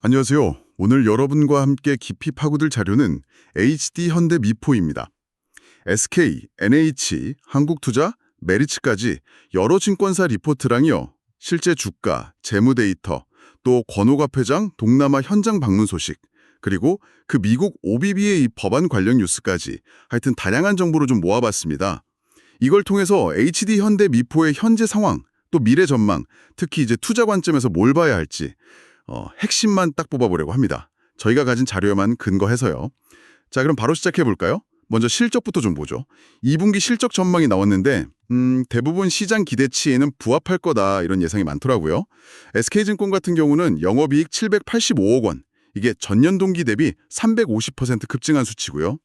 안녕하세요. 오늘 여러분과 함께 깊이 파고들 자료는 HD 현대미포입니다. SK, NH, 한국투자, 메리츠까지 여러 증권사 리포트랑요. 실제 주가, 재무 데이터, 또 권오갑 회장 동남아 현장 방문 소식, 그리고 그 미국 OBB의 이 법안 관련 뉴스까지 하여튼 다양한 정보를 좀 모아봤습니다. 이걸 통해서 HD 현대미포의 현재 상황, 또 미래 전망, 특히 이제 투자 관점에서 뭘 봐야 할지 핵심만 딱 뽑아보려고 합니다. 저희가 가진 자료에만 근거해서요. 자, 그럼 바로 시작해볼까요? 먼저 실적부터 좀 보죠. 2분기 실적 전망이 나왔는데 대부분 시장 기대치에는 부합할 거다 이런 예상이 많더라고요. SK증권 같은 경우는 영업이익 785억 원, 이게 전년 동기 대비 350% 급증한 수치고요.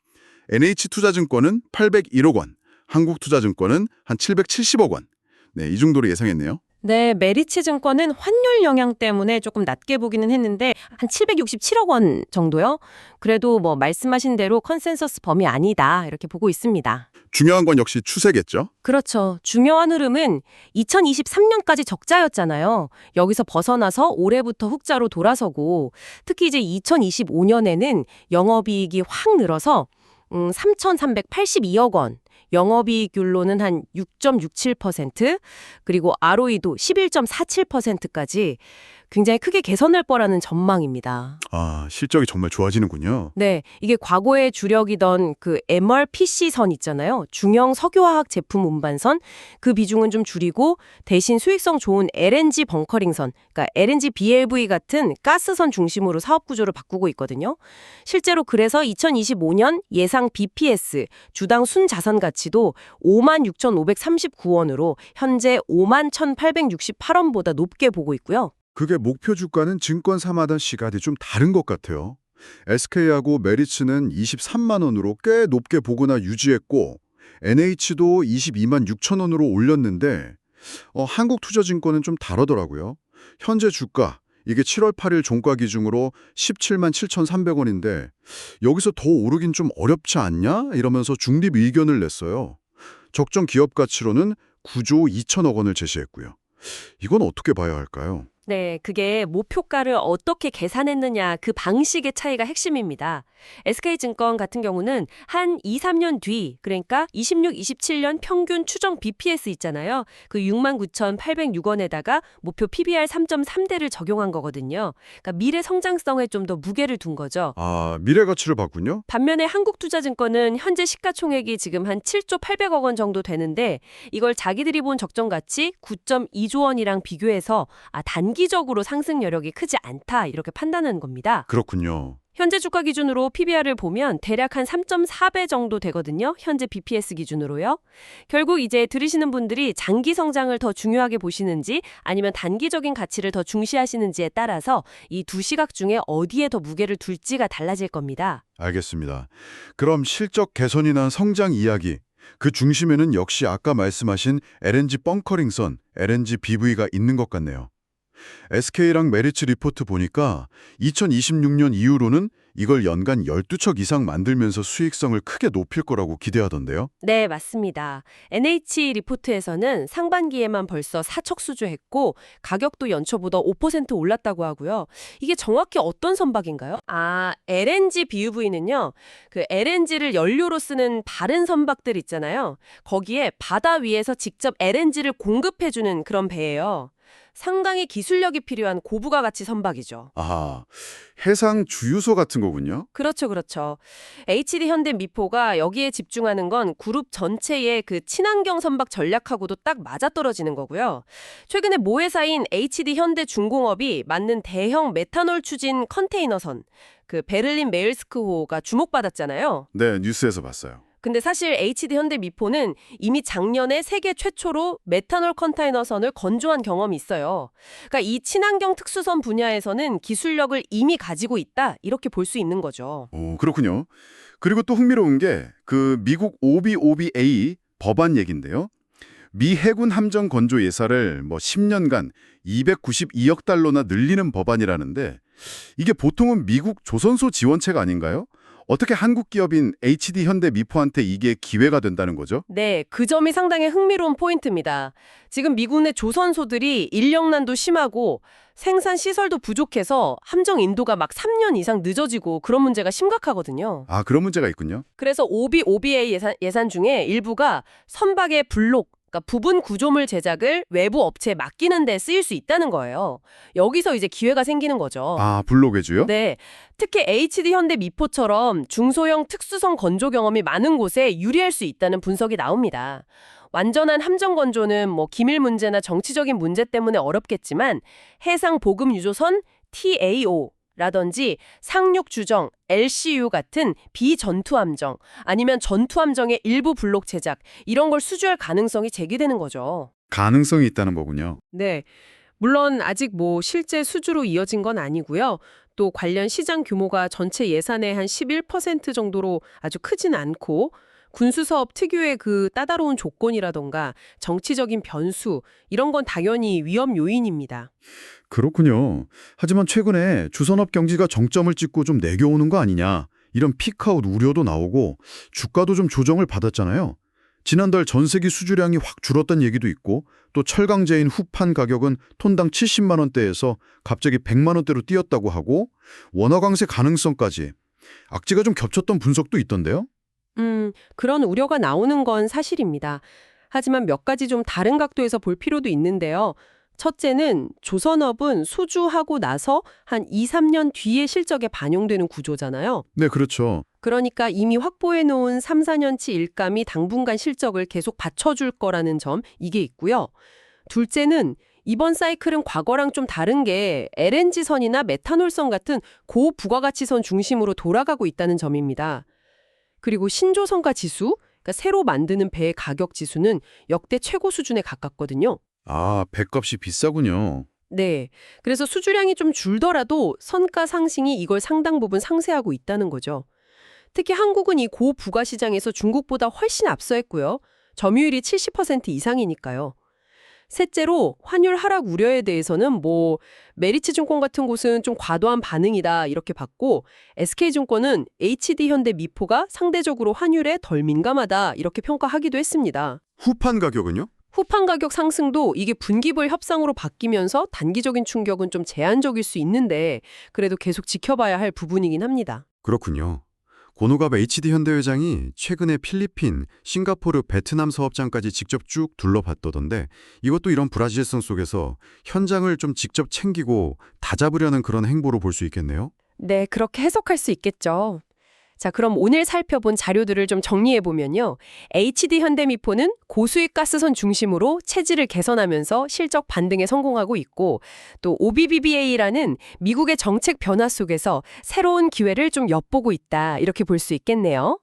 NH투자증권은 801억 원, 한국투자증권은 한 770억 원. 네, 이 정도로 예상했네요. 네, 메리츠 증권은 환율 영향 때문에 조금 낮게 보기는 했는데 한 767억 원 정도요. 그래도 뭐 말씀하신 대로 컨센서스 범위 아니다 이렇게 보고 있습니다. 중요한 건 역시 추세겠죠? 그렇죠. 중요한 흐름은 2023년까지 적자였잖아요. 여기서 벗어나서 올해부터 흑자로 돌아서고 특히 이제 2025년에는 영업이익이 확 늘어서 3,382억 원. 영업이익률로는 한 6.67%, 그리고 ROE도 11.47%까지 굉장히 크게 개선할 거라는 전망입니다. 아, 실적이 정말 좋아지는군요. 네, 이게 과거의 주력이던 그 MRPC 선 있잖아요. 중형 석유화학 제품 운반선, 그 비중은 좀 줄이고 대신 수익성 좋은 LNG 벙커링 선, 그러니까 LNG BLV 같은 가스선 중심으로 사업 구조를 바꾸고 있거든요. 실제로 그래서 2025년 예상 BPS, 주당 순자산 가치도 56,539원으로 현재 51,868원보다 높게 보고 있고요. 그게 목표 주가는 증권사마다 시각이 좀 다른 것 같아요. SK하고 메리츠는 23만 원으로 꽤 높게 보거나 유지했고 NH도 22만 6천 원으로 올렸는데 한국투자증권은 좀 다르더라고요. 현재 주가 이게 7월 8일 종가 기준으로 17만 7,300원인데 여기서 더 오르긴 좀 어렵지 않냐? 이러면서 중립 의견을 냈어요. 적정 기업 가치로는 9조 2천억 원을 제시했고요. 이건 어떻게 봐야 할까요? 네, 그게 목표가를 어떻게 계산했느냐 그 방식의 차이가 핵심입니다. SK증권 같은 경우는 한 2, 3년 뒤, 그러니까 26, 27년 평균 추정 BPS 있잖아요. 그 69,806원에다가 목표 PBR 3.3대를 적용한 거거든요. 그러니까 미래 성장성에 좀 더 무게를 둔 거죠. 아, 미래 가치를 봤군요. 반면에 한국투자증권은 현재 시가총액이 지금 한 7조 800억 원 정도 되는데 이걸 자기들이 본 적정 가치 9.2조 원이랑 비교해서 단기적으로 상승 여력이 크지 않다 이렇게 판단한 겁니다. 그렇군요. 현재 주가 기준으로 PBR을 보면 대략 한 3.4배 정도 되거든요. 현재 BPS 기준으로요. 결국 이제 들으시는 분들이 장기 성장을 더 중요하게 보시는지 아니면 단기적인 가치를 더 중시하시는지에 따라서 이 두 시각 중에 어디에 더 무게를 둘지가 달라질 겁니다. 알겠습니다. 그럼 실적 개선이나 성장 이야기, 그 중심에는 역시 아까 말씀하신 LNG 벙커링선, LNG BV가 있는 것 같네요. SK랑 메리츠 리포트 보니까 2026년 이후로는 이걸 연간 12척 이상 만들면서 수익성을 크게 높일 거라고 기대하던데요. 네, 맞습니다. NH 리포트에서는 상반기에만 벌써 4척 수주했고 가격도 연초보다 5% 올랐다고 하고요. 이게 정확히 어떤 선박인가요? LNG BUV는요. 그 LNG를 연료로 쓰는 다른 선박들 있잖아요. 거기에 바다 위에서 직접 LNG를 공급해주는 그런 배예요. 상당히 기술력이 필요한 고부가 가치 선박이죠. 아, 해상 주유소 같은 거군요. 그렇죠, 그렇죠. HD 현대 미포가 여기에 집중하는 건 그룹 전체의 그 친환경 선박 전략하고도 딱 맞아떨어지는 거고요. 최근에 모회사인 HD 현대 중공업이 만든 대형 메탄올 추진 컨테이너선, 그 베를린 메일스크호가 주목받았잖아요. 네, 뉴스에서 봤어요. 근데 사실 HD 현대 미포는 이미 작년에 세계 최초로 메탄올 컨테이너선을 건조한 경험이 있어요. 그러니까 이 친환경 특수선 분야에서는 기술력을 이미 가지고 있다 이렇게 볼 수 있는 거죠. 오, 그렇군요. 그리고 또 흥미로운 게 그 미국 OBOBA 법안 얘긴데요. 미 해군 함정 건조 예산을 10년간 292억 달러나 늘리는 법안이라는데 이게 보통은 미국 조선소 지원책 아닌가요? 어떻게 한국 기업인 HD 현대미포한테 이게 기회가 된다는 거죠? 네, 그 점이 상당히 흥미로운 포인트입니다. 지금 미국 내 조선소들이 인력난도 심하고 생산 시설도 부족해서 함정 인도가 막 3년 이상 늦어지고 그런 문제가 심각하거든요. 아, 그런 문제가 있군요. 그래서 OBA 예산 중에 일부가 선박의 블록, 그러니까 부분 구조물 제작을 외부 업체에 맡기는 데 쓰일 수 있다는 거예요. 여기서 이제 기회가 생기는 거죠. 아, 블록외주요? 네, 특히 HD 현대 미포처럼 중소형 특수성 건조 경험이 많은 곳에 유리할 수 있다는 분석이 나옵니다. 완전한 함정 건조는 뭐 기밀 문제나 정치적인 문제 때문에 어렵겠지만 해상 보급 유조선 TAO 라든지 상륙 주정, LCU 같은 비전투 함정, 아니면 전투 함정의 일부 블록 제작, 이런 걸 수주할 가능성이 제기되는 거죠. 가능성이 있다는 거군요. 네. 물론 아직 뭐 실제 수주로 이어진 건 아니고요. 또 관련 시장 규모가 전체 예산의 한 11% 정도로 아주 크진 않고 군수사업 특유의 그 따다로운 조건이라던가 정치적인 변수 이런 건 당연히 위험 요인입니다. 그렇군요. 하지만 최근에 주선업 경기가 정점을 찍고 좀 내겨오는 거 아니냐, 이런 피크아웃 우려도 나오고 주가도 좀 조정을 받았잖아요. 지난달 전세기 수주량이 확 줄었다는 얘기도 있고, 또 철강제인 후판 가격은 톤당 70만 원대에서 갑자기 100만 원대로 뛰었다고 하고, 원화 강세 가능성까지 악재가 좀 겹쳤던 분석도 있던데요. 그런 우려가 나오는 건 사실입니다. 하지만 몇 가지 좀 다른 각도에서 볼 필요도 있는데요. 첫째는 조선업은 수주하고 나서 한 2, 3년 뒤에 실적에 반영되는 구조잖아요. 네, 그렇죠. 그러니까 이미 확보해 놓은 3, 4년치 일감이 당분간 실적을 계속 받쳐줄 거라는 점, 이게 있고요. 둘째는 이번 사이클은 과거랑 좀 다른 게 LNG선이나 메탄올선 같은 고부가가치선 중심으로 돌아가고 있다는 점입니다. 그리고 신조선가 지수, 그러니까 새로 만드는 배의 가격 지수는 역대 최고 수준에 가깝거든요. 아, 배값이 비싸군요. 네. 그래서 수주량이 좀 줄더라도 선가 상승이 이걸 상당 부분 상쇄하고 있다는 거죠. 특히 한국은 이 고부가 시장에서 중국보다 훨씬 앞서했고요. 점유율이 70% 이상이니까요. 셋째로 환율 하락 우려에 대해서는 뭐 메리츠증권 같은 곳은 좀 과도한 반응이다 이렇게 봤고, SK증권은 HD현대미포가 상대적으로 환율에 덜 민감하다 이렇게 평가하기도 했습니다. 후판 가격은요? 후판 가격 상승도 이게 분기별 협상으로 바뀌면서 단기적인 충격은 좀 제한적일 수 있는데 그래도 계속 지켜봐야 할 부분이긴 합니다. 그렇군요. 고노갑 HD 현대회장이 최근에 필리핀, 싱가포르, 베트남 사업장까지 직접 쭉 둘러봤다던데, 이것도 이런 불확실성 속에서 현장을 좀 직접 챙기고 다잡으려는 그런 행보로 볼 수 있겠네요. 네, 그렇게 해석할 수 있겠죠. 자, 그럼 오늘 살펴본 자료들을 좀 정리해보면요. HD 현대미포는 고수익 가스선 중심으로 체질을 개선하면서 실적 반등에 성공하고 있고, 또 OBBBA라는 미국의 정책 변화 속에서 새로운 기회를 좀 엿보고 있다, 이렇게 볼 수 있겠네요.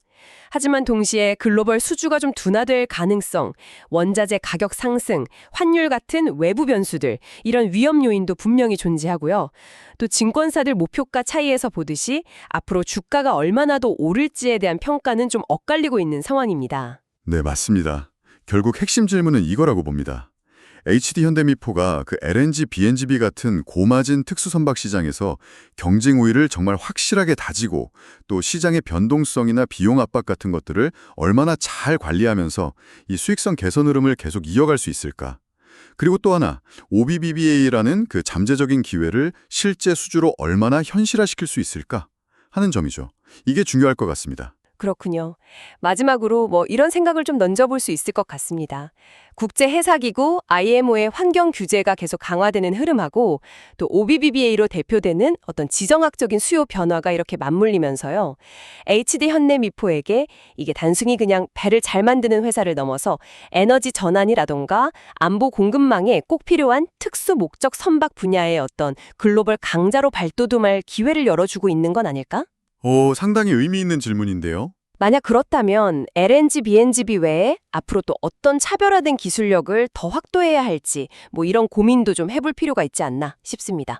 하지만 동시에 글로벌 수주가 좀 둔화될 가능성, 원자재 가격 상승, 환율 같은 외부 변수들, 이런 위험 요인도 분명히 존재하고요. 또 증권사들 목표가 차이에서 보듯이 앞으로 주가가 얼마나 더 오를지에 대한 평가는 좀 엇갈리고 있는 상황입니다. 네, 맞습니다. 결국 핵심 질문은 이거라고 봅니다. HD 현대미포가 그 LNG, BNGB 같은 고마진 특수선박 시장에서 경쟁 우위를 정말 확실하게 다지고, 또 시장의 변동성이나 비용 압박 같은 것들을 얼마나 잘 관리하면서 이 수익성 개선 흐름을 계속 이어갈 수 있을까? 그리고 또 하나, OBBBA라는 그 잠재적인 기회를 실제 수주로 얼마나 현실화시킬 수 있을까 하는 점이죠. 이게 중요할 것 같습니다. 그렇군요. 마지막으로 뭐 이런 생각을 좀 던져볼 수 있을 것 같습니다. 국제해사기구 IMO의 환경 규제가 계속 강화되는 흐름하고 또 OBBBA로 대표되는 어떤 지정학적인 수요 변화가 이렇게 맞물리면서요. HD 현대미포에게 이게 단순히 그냥 배를 잘 만드는 회사를 넘어서 에너지 전환이라던가 안보 공급망에 꼭 필요한 특수 목적 선박 분야의 어떤 글로벌 강자로 발돋움할 기회를 열어주고 있는 건 아닐까? 상당히 의미 있는 질문인데요. 만약 그렇다면 LNG, BNGB 외에 앞으로 또 어떤 차별화된 기술력을 더 확보해야 할지 뭐 이런 고민도 좀 해볼 필요가 있지 않나 싶습니다.